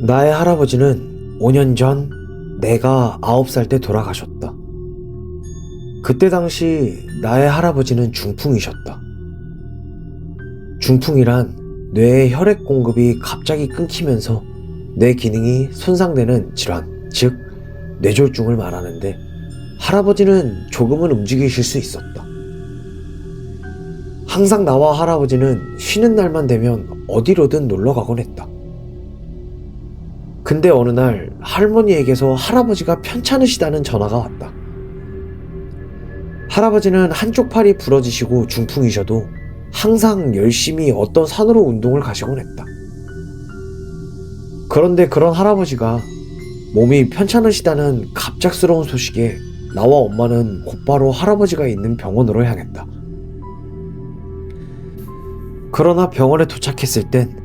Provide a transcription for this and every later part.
나의 할아버지는 5년 전 내가 9살 때 돌아가셨다. 그때 당시 나의 할아버지는 중풍이셨다. 중풍이란 뇌의 혈액 공급이 갑자기 끊기면서 뇌 기능이 손상되는 질환, 즉 뇌졸중을 말하는데 할아버지는 조금은 움직이실 수 있었다. 항상 나와 할아버지는 쉬는 날만 되면 어디로든 놀러 가곤 했다. 근데 어느 날 할머니에게서 할아버지가 편찮으시다는 전화가 왔다. 할아버지는 한쪽 팔이 부러지시고 중풍이셔도 항상 열심히 어떤 산으로 운동을 가시곤 했다. 그런데 그런 할아버지가 몸이 편찮으시다는 갑작스러운 소식에 나와 엄마는 곧바로 할아버지가 있는 병원으로 향했다. 그러나 병원에 도착했을 땐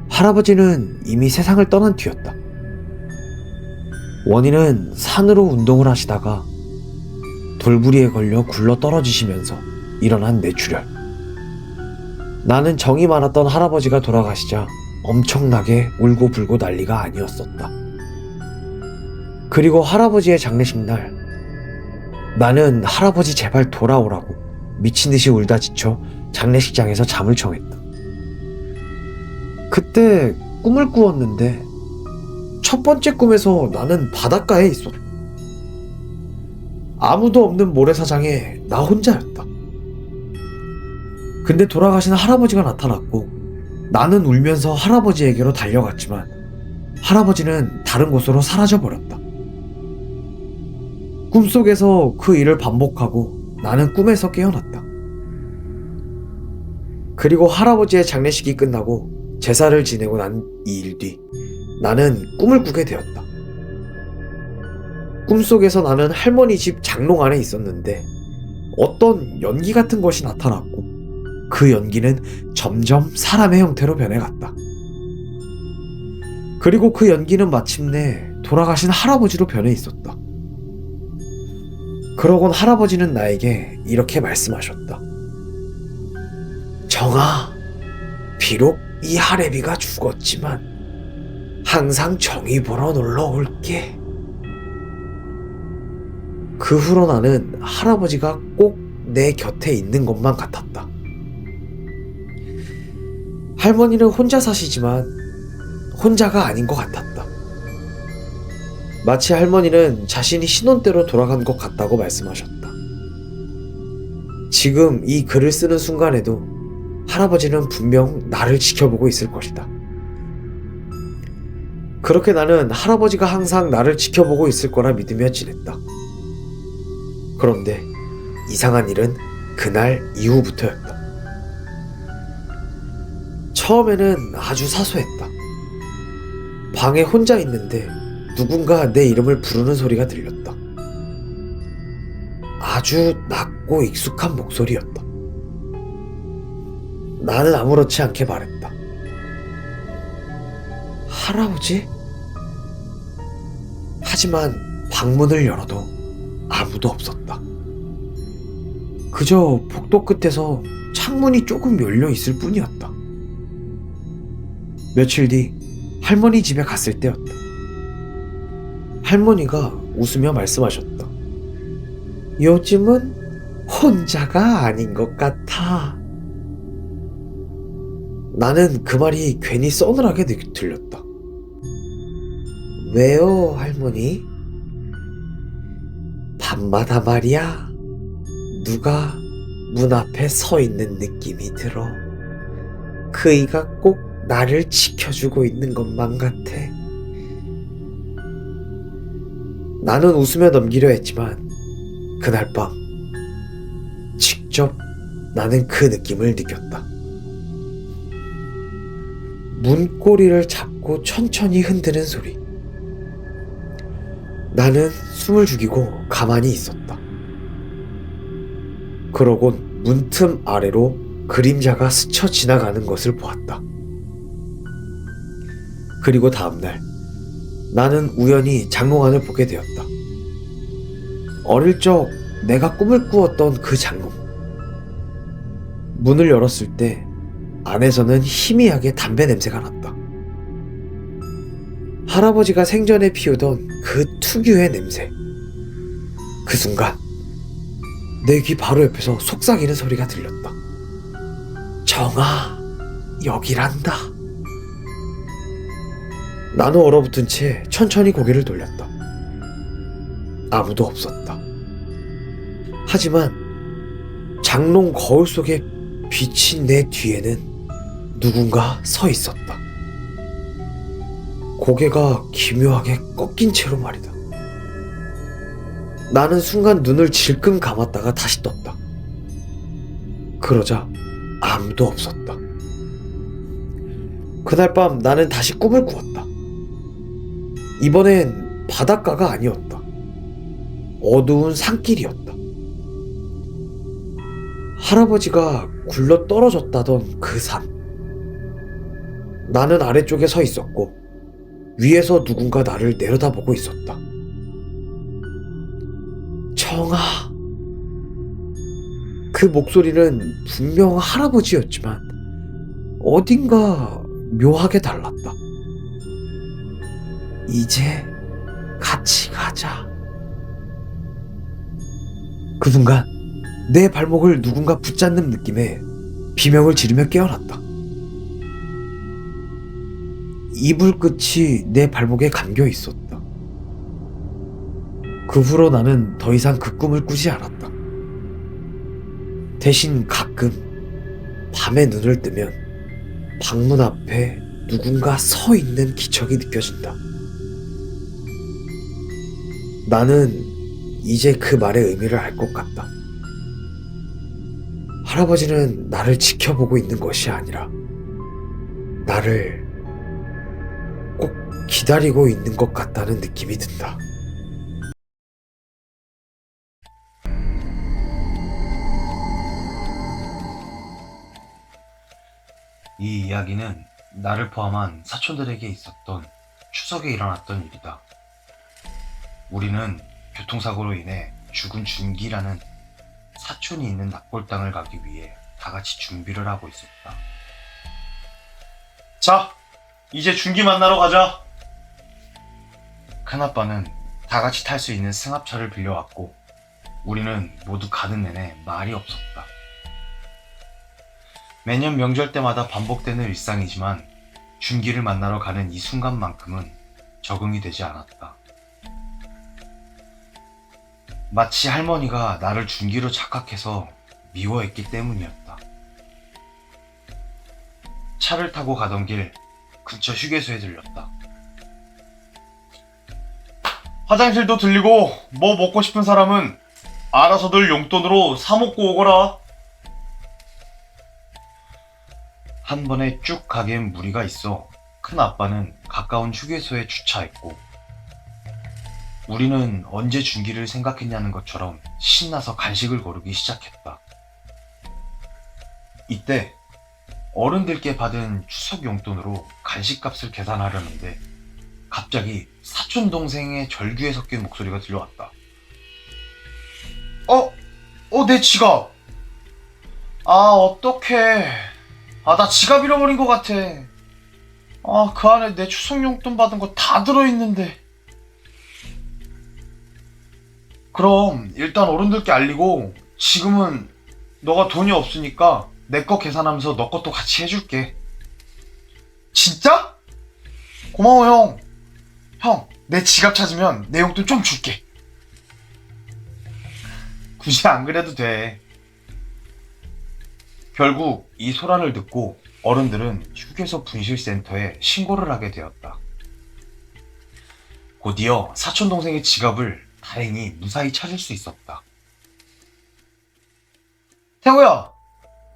할아버지는 이미 세상을 떠난 뒤였다. 원인은 산으로 운동을 하시다가 돌부리에 걸려 굴러 떨어지시면서 일어난 뇌출혈. 나는 정이 많았던 할아버지가 돌아가시자 엄청나게 울고불고 난리가 아니었었다. 그리고 할아버지의 장례식 날 나는 할아버지 제발 돌아오라고 미친듯이 울다 지쳐 장례식장에서 잠을 청했다. 그때 꿈을 꾸었는데 첫 번째 꿈에서 나는 바닷가에 있었다. 아무도 없는 모래사장에 나 혼자였다. 근데 돌아가신 할아버지가 나타났고 나는 울면서 할아버지에게로 달려갔지만 할아버지는 다른 곳으로 사라져버렸다. 꿈속에서 그 일을 반복하고 나는 꿈에서 깨어났다. 그리고 할아버지의 장례식이 끝나고 제사를 지내고 난 2일 뒤 나는 꿈을 꾸게 되었다. 꿈속에서 나는 할머니 집 장롱 안에 있었는데 어떤 연기 같은 것이 나타났고 그 연기는 점점 사람의 형태로 변해갔다. 그리고 그 연기는 마침내 돌아가신 할아버지로 변해 있었다. 그러곤 할아버지는 나에게 이렇게 말씀하셨다. 정아, 비록 이 할애비가 죽었지만 항상 정이 보러 놀러 올게. 그 후로 나는 할아버지가 꼭 내 곁에 있는 것만 같았다. 할머니는 혼자 사시지만 혼자가 아닌 것 같았다. 마치 할머니는 자신이 신혼때로 돌아간 것 같다고 말씀하셨다. 지금 이 글을 쓰는 순간에도 할아버지는 분명 나를 지켜보고 있을 것이다. 그렇게 나는 할아버지가 항상 나를 지켜보고 있을 거라 믿으며 지냈다. 그런데 이상한 일은 그날 이후부터였다. 처음에는 아주 사소했다. 방에 혼자 있는데 누군가 내 이름을 부르는 소리가 들렸다. 아주 낮고 익숙한 목소리였다. 나는 아무렇지 않게 말했다. 할아버지? 하지만 방문을 열어도 아무도 없었다. 그저 복도 끝에서 창문이 조금 열려 있을 뿐이었다. 며칠 뒤 할머니 집에 갔을 때였다. 할머니가 웃으며 말씀하셨다. 요즘은 혼자가 아닌 것 같아. 나는 그 말이 괜히 서늘하게 들렸다. 왜요, 할머니? 밤마다 말이야, 누가 문 앞에 서 있는 느낌이 들어. 그이가 꼭 나를 지켜주고 있는 것만 같아. 나는 웃으며 넘기려 했지만 그날 밤 직접 나는 그 느낌을 느꼈다. 문고리를 잡고 천천히 흔드는 소리. 나는 숨을 죽이고 가만히 있었다. 그러곤 문틈 아래로 그림자가 스쳐 지나가는 것을 보았다. 그리고 다음날 나는 우연히 장롱안을 보게 되었다. 어릴 적 내가 꿈을 꾸었던 그 장롱. 문을 열었을 때 안에서는 희미하게 담배 냄새가 났다. 할아버지가 생전에 피우던 그 특유의 냄새. 그 순간 내 귀 바로 옆에서 속삭이는 소리가 들렸다. 정아, 여기란다. 나는 얼어붙은 채 천천히 고개를 돌렸다. 아무도 없었다. 하지만 장롱 거울 속에 비친 내 뒤에는 누군가 서 있었다. 고개가 기묘하게 꺾인 채로 말이다. 나는 순간 눈을 질끈 감았다가 다시 떴다. 그러자 아무도 없었다. 그날 밤 나는 다시 꿈을 꾸었다. 이번엔 바닷가가 아니었다. 어두운 산길이었다. 할아버지가 굴러 떨어졌다던 그 산. 나는 아래쪽에 서 있었고 위에서 누군가 나를 내려다보고 있었다. 정아. 그 목소리는 분명 할아버지였지만 어딘가 묘하게 달랐다. 이제 같이 가자. 그 순간 내 발목을 누군가 붙잡는 느낌에 비명을 지르며 깨어났다. 이불 끝이 내 발목에 감겨 있었다. 그 후로 나는 더 이상 그 꿈을 꾸지 않았다. 대신 가끔 밤에 눈을 뜨면 방문 앞에 누군가 서 있는 기척이 느껴진다. 나는 이제 그 말의 의미를 알 것 같다. 할아버지는 나를 지켜보고 있는 것이 아니라 나를 꼭 기다리고 있는 것 같다는 느낌이 든다. 이 이야기는 나를 포함한 사촌들에게 있었던 추석에 일어났던 일이다. 우리는 교통사고로 인해 죽은 준기라는 사촌이 있는 납골당을 가기 위해 다 같이 준비를 하고 있었다. 자, 이제 준기 만나러 가자. 큰아빠는 다 같이 탈 수 있는 승합차를 빌려왔고 우리는 모두 가는 내내 말이 없었다. 매년 명절 때마다 반복되는 일상이지만 준기를 만나러 가는 이 순간만큼은 적응이 되지 않았다. 마치 할머니가 나를 준기로 착각해서 미워했기 때문이었다. 차를 타고 가던 길 근처 휴게소에 들렸다. 화장실도 들리고 뭐 먹고 싶은 사람은 알아서들 용돈으로 사 먹고 오거라. 한 번에 쭉 가기엔 무리가 있어 큰아빠는 가까운 휴게소에 주차했고 우리는 언제 준기를 생각했냐는 것처럼 신나서 간식을 고르기 시작했다. 이때 어른들께 받은 추석 용돈으로 간식값을 계산하려는데 갑자기 사촌 동생의 절규에 섞인 목소리가 들려왔다. 내 지갑. 어떡해. 나 지갑 잃어버린 것 같아. 그 안에 내 추석 용돈 받은 거 다 들어있는데. 그럼 일단 어른들께 알리고 지금은 너가 돈이 없으니까 내 거 계산하면서 너 것도 같이 해줄게. 진짜? 고마워 형. 형, 내 지갑 찾으면 내 용돈 좀 줄게. 굳이 안 그래도 돼. 결국 이 소란을 듣고 어른들은 휴게소 분실센터에 신고를 하게 되었다. 곧이어 사촌동생의 지갑을 다행히 무사히 찾을 수 있었다. 태호야,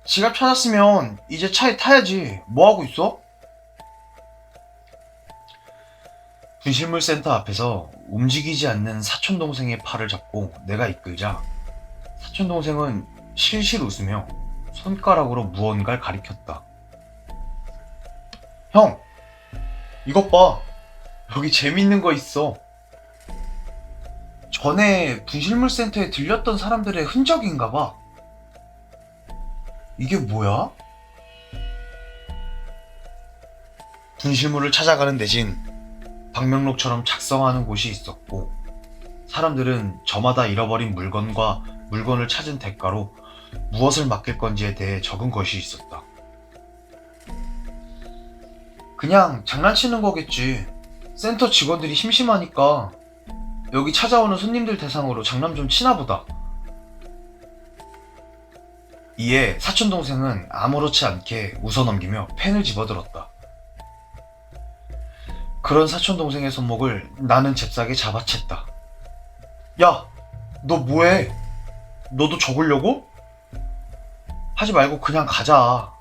지갑 찾았으면 이제 차에 타야지. 뭐하고 있어? 분실물센터 앞에서 움직이지 않는 사촌동생의 팔을 잡고 내가 이끌자 사촌동생은 실실 웃으며 손가락으로 무언가를 가리켰다. 형, 이것 봐. 여기 재밌는 거 있어. 전에 분실물센터에 들렸던 사람들의 흔적인가 봐. 이게 뭐야? 분실물을 찾아가는 대신 방명록처럼 작성하는 곳이 있었고, 사람들은 저마다 잃어버린 물건과 물건을 찾은 대가로 무엇을 맡길 건지에 대해 적은 것이 있었다. 그냥 장난치는 거겠지. 센터 직원들이 심심하니까 여기 찾아오는 손님들 대상으로 장난 좀 치나 보다. 이에 사촌동생은 아무렇지 않게 웃어넘기며 펜을 집어들었다. 그런 사촌동생의 손목을 나는 잽싸게 잡아챘다. 야, 너 뭐해? 너도 적으려고? 하지 말고 그냥 가자.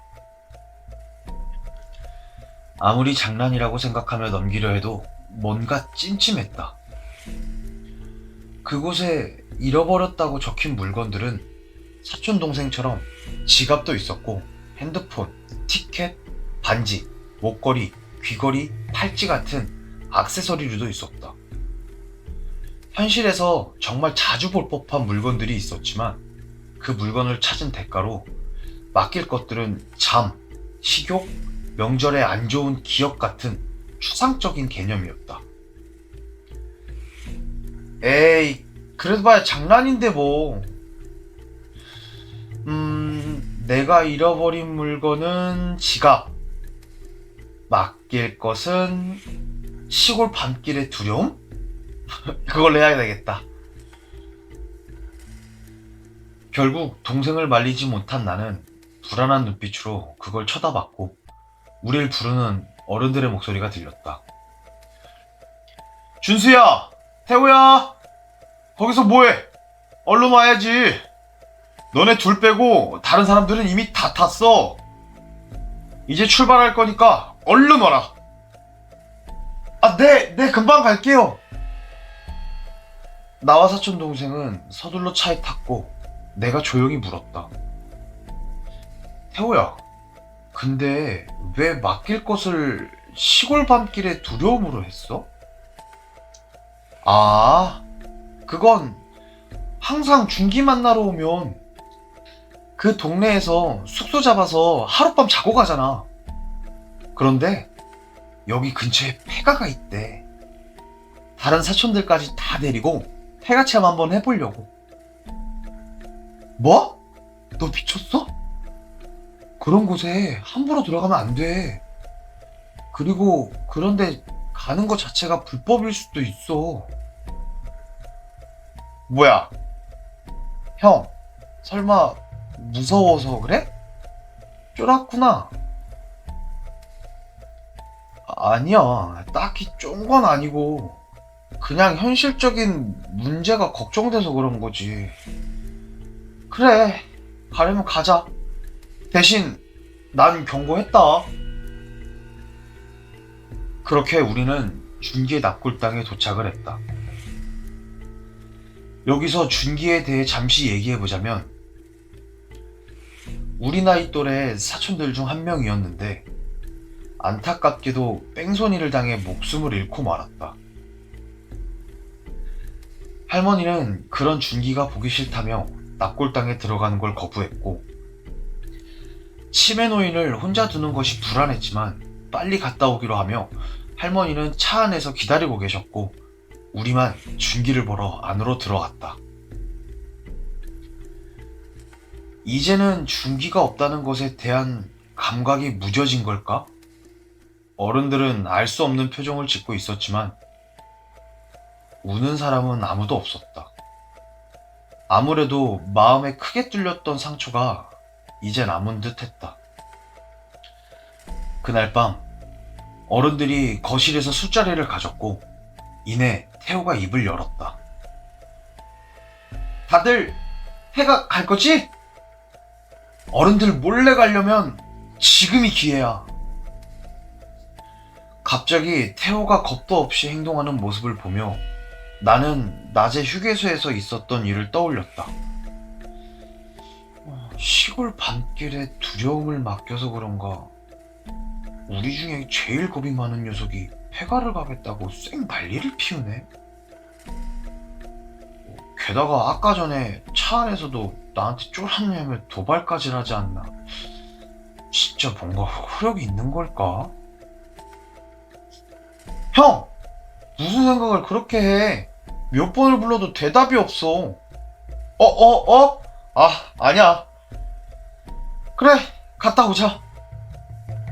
아무리 장난이라고 생각하며 넘기려 해도 뭔가 찜찜했다. 그곳에 잃어버렸다고 적힌 물건들은 사촌동생처럼 지갑도 있었고, 핸드폰, 티켓, 반지, 목걸이, 귀걸이, 팔찌 같은 액세서리류도 있었다. 현실에서 정말 자주 볼 법한 물건들이 있었지만, 그 물건을 찾은 대가로 맡길 것들은 잠, 식욕, 명절에 안 좋은 기억 같은 추상적인 개념이었다. 에이, 그래도 봐야 장난인데 뭐. 내가 잃어버린 물건은 지갑. 맡길 것은 시골 밤길의 두려움? 그걸로 해야 되겠다. 결국 동생을 말리지 못한 나는 불안한 눈빛으로 그걸 쳐다봤고, 우릴 부르는 어른들의 목소리가 들렸다. 준수야! 태우야! 거기서 뭐해? 얼른 와야지. 너네 둘 빼고 다른 사람들은 이미 다 탔어. 이제 출발할 거니까 얼른 와라. 아, 네, 금방 갈게요. 나와 사촌 동생은 서둘러 차에 탔고, 내가 조용히 물었다. 태호야, 근데 왜 맡길 것을 시골 밤길의 두려움으로 했어? 아, 그건 항상 준기 만나러 오면 그 동네에서 숙소 잡아서 하룻밤 자고 가잖아. 그런데 여기 근처에 폐가가 있대. 다른 사촌들까지 다 데리고 폐가 체험 한번 해보려고. 뭐? 너 미쳤어? 그런 곳에 함부로 들어가면 안 돼. 그리고 그런데 가는 것 자체가 불법일 수도 있어. 뭐야? 형, 설마 무서워서 그래? 쫄았구나. 아니야, 딱히 쫀 건 아니고 그냥 현실적인 문제가 걱정돼서 그런 거지. 그래, 가려면 가자. 대신 난 경고했다. 그렇게 우리는 준기의 납골 땅에 도착을 했다. 여기서 준기에 대해 잠시 얘기해보자면, 우리 나이 또래 사촌들 중 한 명이었는데 안타깝게도 뺑소니를 당해 목숨을 잃고 말았다. 할머니는 그런 준기가 보기 싫다며 납골 땅에 들어가는 걸 거부했고, 치매 노인을 혼자 두는 것이 불안했지만 빨리 갔다 오기로 하며 할머니는 차 안에서 기다리고 계셨고, 우리만 준기를 보러 안으로 들어갔다. 이제는 준기가 없다는 것에 대한 감각이 무뎌진 걸까? 어른들은 알 수 없는 표정을 짓고 있었지만 우는 사람은 아무도 없었다. 아무래도 마음에 크게 뚫렸던 상처가 이제 남은 듯 했다. 그날 밤 어른들이 거실에서 술자리를 가졌고, 이내 태호가 입을 열었다. 다들 해가 갈 거지? 어른들 몰래 가려면 지금이 기회야. 갑자기 태호가 겁도 없이 행동하는 모습을 보며 나는 낮에 휴게소에서 있었던 일을 떠올렸다. 시골 밤길에 두려움을 맡겨서 그런가 우리 중에 제일 겁이 많은 녀석이 폐가를 가겠다고 쌩 난리를 피우네. 게다가 아까 전에 차 안에서도 나한테 쫄았냐며 도발까지 하지 않나. 진짜 뭔가 효력이 있는 걸까? 형! 무슨 생각을 그렇게 해? 몇 번을 불러도 대답이 없어. 아니야. 그래, 갔다 오자.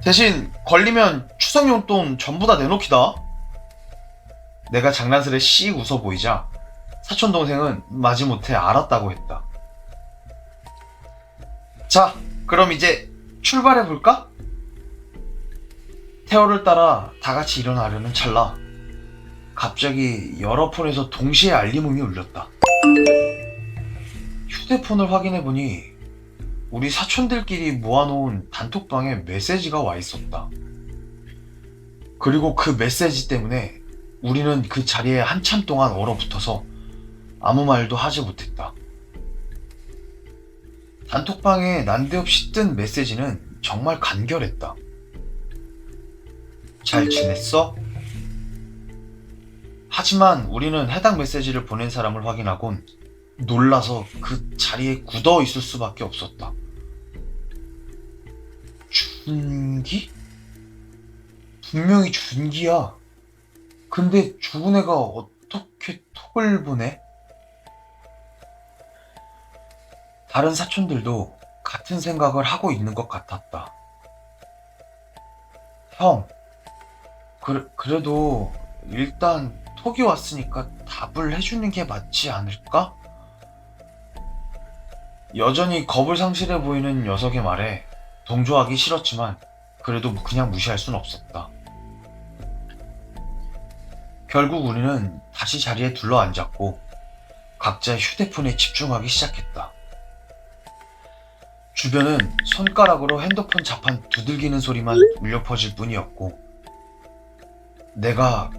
대신 걸리면 추석 용돈 전부 다 내놓기다. 내가 장난스레 씩 웃어 보이자 사촌 동생은 마지못해 알았다고 했다. 자, 그럼 이제 출발해 볼까? 태호를 따라 다 같이 일어나려는 찰나 갑자기 여러 폰에서 동시에 알림음이 울렸다. 휴대폰을 확인해 보니 우리 사촌들끼리 모아놓은 단톡방에 메시지가 와 있었다. 그리고 그 메시지 때문에 우리는 그 자리에 한참 동안 얼어붙어서 아무 말도 하지 못했다. 단톡방에 난데없이 뜬 메시지는 정말 간결했다. 잘 지냈어? 하지만 우리는 해당 메시지를 보낸 사람을 확인하곤 놀라서 그 자리에 굳어 있을 수밖에 없었다. 준기? 분명히 준기야. 근데 죽은 애가 어떻게 톡을 보내? 다른 사촌들도 같은 생각을 하고 있는 것 같았다. 형, 그래도 일단 톡이 왔으니까 답을 해주는 게 맞지 않을까? 여전히 겁을 상실해 보이는 녀석의 말에 동조하기 싫었지만 그래도 그냥 무시할 순 없었다. 결국 우리는 다시 자리에 둘러앉았고 각자의 휴대폰에 집중하기 시작했다. 주변은 손가락으로 핸드폰 자판 두들기는 소리만 울려 퍼질 뿐이었고 내가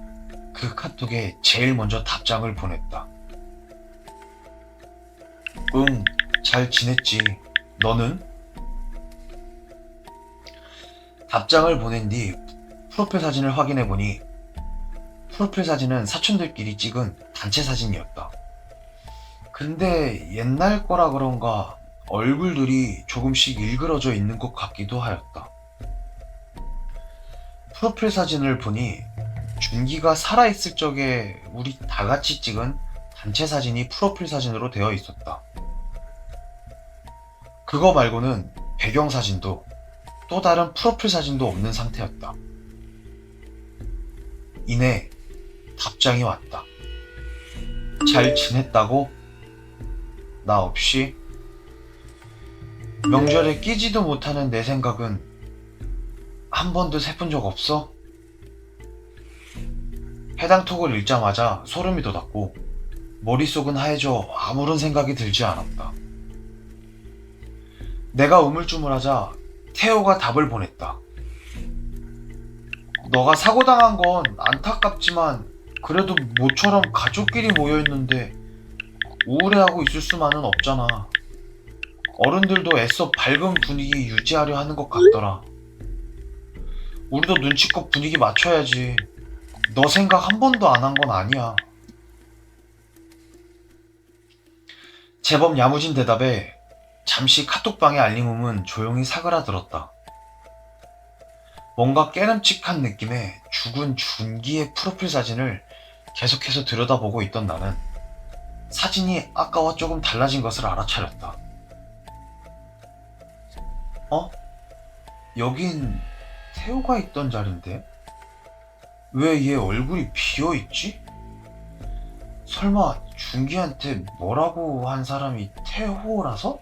그 카톡에 제일 먼저 답장을 보냈다. 응, 잘 지냈지. 너는? 답장을 보낸 뒤 프로필 사진을 확인해 보니 프로필 사진은 사촌들끼리 찍은 단체 사진이었다. 근데 옛날 거라 그런가 얼굴들이 조금씩 일그러져 있는 것 같기도 하였다. 프로필 사진을 보니 준기가 살아있을 적에 우리 다 같이 찍은 단체 사진이 프로필 사진으로 되어 있었다. 그거 말고는 배경 사진도 또 다른 프로필 사진도 없는 상태였다. 이내 답장이 왔다. 잘 지냈다고? 나 없이? 명절에 끼지도 못하는 내 생각은 한 번도 세푼 적 없어? 해당 톡을 읽자마자 소름이 돋았고 머릿속은 하얘져 아무런 생각이 들지 않았다. 내가 우물쭈물하자 태호가 답을 보냈다. 너가 사고당한 건 안타깝지만 그래도 모처럼 가족끼리 모여있는데 우울해하고 있을 수만은 없잖아. 어른들도 애써 밝은 분위기 유지하려 하는 것 같더라. 우리도 눈치껏 분위기 맞춰야지. 너 생각 한 번도 안 한 건 아니야. 제법 야무진 대답에 잠시 카톡방의 알림음은 조용히 사그라들었다. 뭔가 깨름칙한 느낌의 죽은 준기의 프로필 사진을 계속해서 들여다보고 있던 나는 사진이 아까와 조금 달라진 것을 알아차렸다. 여긴 태호가 있던 자리인데? 왜 얘 얼굴이 비어있지? 설마 준기한테 뭐라고 한 사람이 태호라서?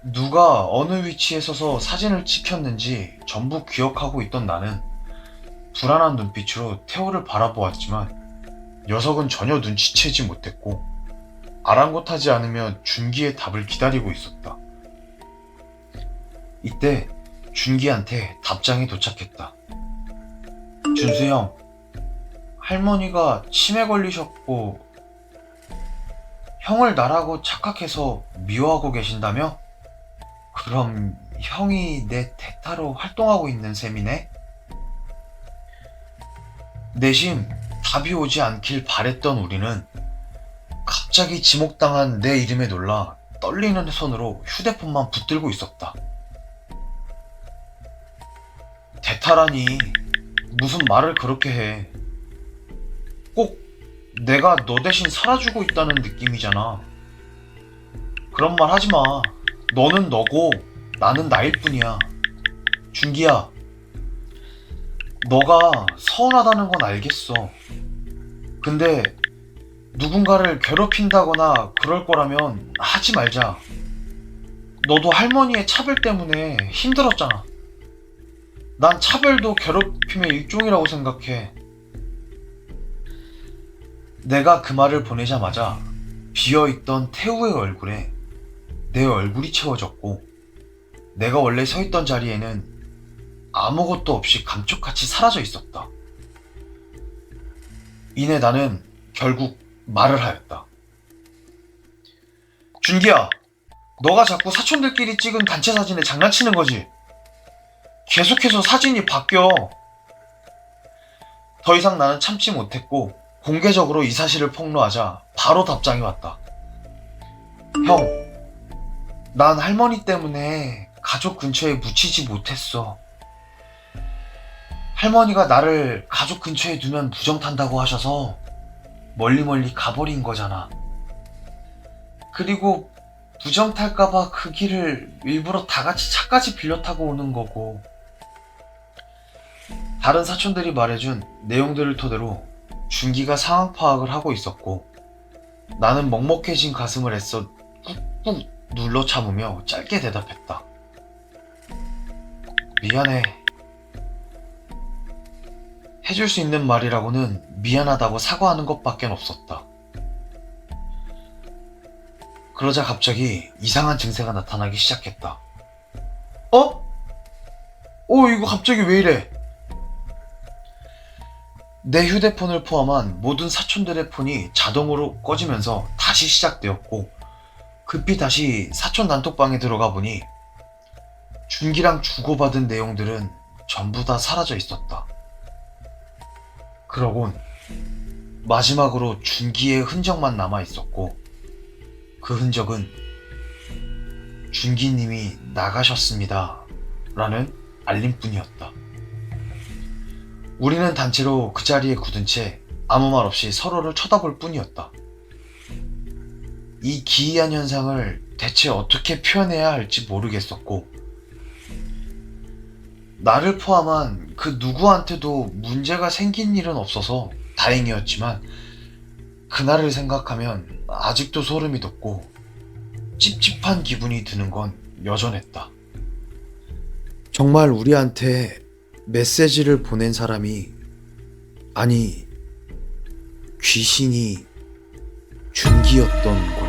누가 어느 위치에 서서 사진을 찍혔는지 전부 기억하고 있던 나는 불안한 눈빛으로 태호를 바라보았지만 녀석은 전혀 눈치채지 못했고 아랑곳하지 않으며 준기의 답을 기다리고 있었다. 이때 준기한테 답장이 도착했다. 준수 형, 할머니가 치매 걸리셨고 형을 나라고 착각해서 미워하고 계신다며? 그럼 형이 내 대타로 활동하고 있는 셈이네? 내심 답이 오지 않길 바랬던 우리는 갑자기 지목당한 내 이름에 놀라 떨리는 손으로 휴대폰만 붙들고 있었다. 대타라니 무슨 말을 그렇게 해. 꼭 내가 너 대신 살아주고 있다는 느낌이잖아. 그런 말 하지 마. 너는 너고 나는 나일 뿐이야. 준기야, 너가 서운하다는 건 알겠어. 근데 누군가를 괴롭힌다거나 그럴 거라면 하지 말자. 너도 할머니의 차별 때문에 힘들었잖아. 난 차별도 괴롭힘의 일종이라고 생각해. 내가 그 말을 보내자마자 비어있던 태우의 얼굴에 내 얼굴이 채워졌고, 내가 원래 서 있던 자리에는 아무것도 없이 감쪽같이 사라져 있었다. 이내 나는 결국 말을 하였다. 준기야, 너가 자꾸 사촌들끼리 찍은 단체 사진에 장난치는 거지? 계속해서 사진이 바뀌어. 더 이상 나는 참지 못했고 공개적으로 이 사실을 폭로하자 바로 답장이 왔다. 형, 난 할머니 때문에 가족 근처에 묻히지 못했어. 할머니가 나를 가족 근처에 두면 부정 탄다고 하셔서 멀리 가버린 거잖아. 그리고 부정 탈까봐 그 길을 일부러 다 같이 차까지 빌려 타고 오는 거고. 다른 사촌들이 말해준 내용들을 토대로 준기가 상황 파악을 하고 있었고, 나는 먹먹해진 가슴을 애써 꾹꾹 눌러 참으며 짧게 대답했다. 미안해. 해줄 수 있는 말이라고는 미안하다고 사과하는 것밖엔 없었다. 그러자 갑자기 이상한 증세가 나타나기 시작했다. 이거 갑자기 왜 이래? 내 휴대폰을 포함한 모든 사촌들의 폰이 자동으로 꺼지면서 다시 시작되었고, 급히 다시 사촌 단톡방에 들어가 보니 준기랑 주고받은 내용들은 전부 다 사라져 있었다. 그러곤 마지막으로 준기의 흔적만 남아 있었고, 그 흔적은 준기님이 나가셨습니다 라는 알림뿐이었다. 우리는 단체로 그 자리에 굳은 채 아무 말 없이 서로를 쳐다볼 뿐이었다. 이 기이한 현상을 대체 어떻게 표현해야 할지 모르겠었고, 나를 포함한 그 누구한테도 문제가 생긴 일은 없어서 다행이었지만, 그날을 생각하면 아직도 소름이 돋고 찝찝한 기분이 드는 건 여전했다. 정말 우리한테 메시지를 보낸 사람이, 아니, 귀신이 준기였던 거야.